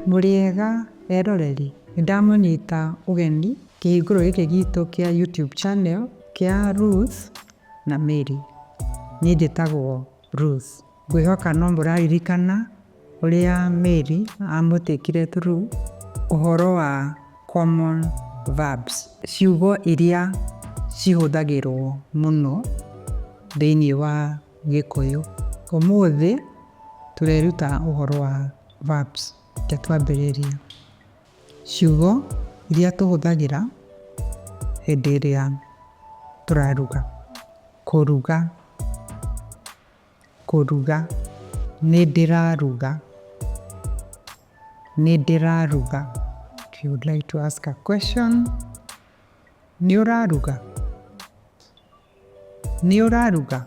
Muriega eroreri, ndamunyita ugeni kihinguro giki gitu kia YouTube channel kia Ruth na Mary. Ni njitagwo Ruth. Ngwihoka no muraririkana uria Mary amutikire through uhoro wa common verbs, ciugo iria cihuthagirwo muno thiini wa Gikuyu. Umuthi tureruta uhoro wa verbs twambiriria. Ciugo iria tuhuthagira hindi iria turaruga. Kuruga, kuruga, nindiraruga, nindiraruga. If you would like to ask a question, niuraruga, niuraruga,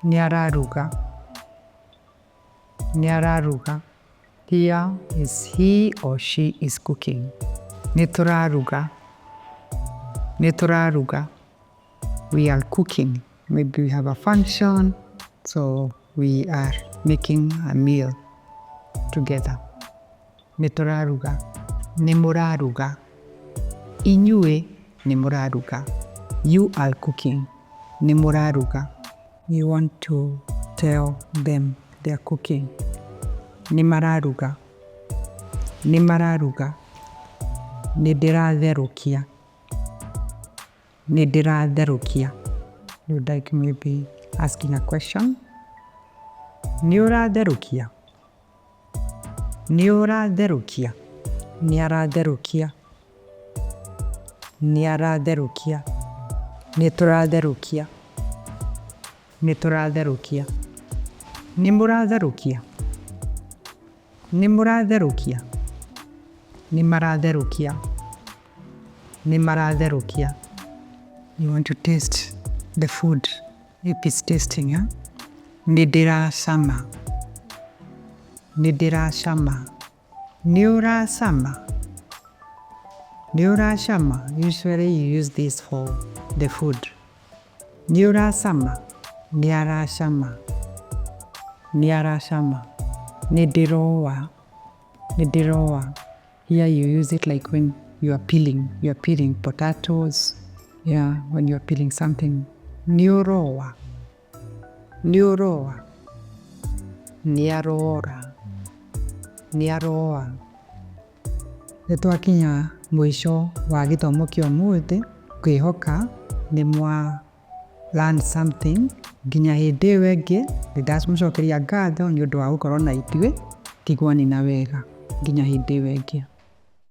niararuga, niararuga. Here is he or she is cooking. Nituraruga, nituraruga. We are cooking. Maybe we have a function, so we are making a meal together. Nituraruga, nimuraruga. Inyue nimuraruga. You are cooking. Nimuraruga. You want to tell them they are cooking. Nimararuga, nimararuga. Nindiratherukia, nindiratherukia. You would like maybe asking a question? Niuratherukia, niuratherukia. Niaratherukia, niaratherukia. Nituratherukia, nituratherukia. Nimuratherukia, nimuratherukia. Nimaratherukia, nimaratherukia. You want to taste the food. If it's tasting, huh? Nidirashama, nidirashama. Niurashama, niurashama. Usually you use this for the food. Niurashama, niarashama, niarashama. Nidirowa, nidirowa. Here you use it like when you are peeling potatoes. Yeah, when you are peeling something. Niurowa, niurowa. Niarora, niaroa. Nitwakinya mwisho wa githomo kia umuthi. Kwihoka ni mwa learn something. Nginya hindi ĩyo ĩngĩ nĩndamũcokeria ngatho nĩ ũndũ wa gũkorwo na ithuĩ tigwani na wega nginya hindi ĩyo ĩngĩ.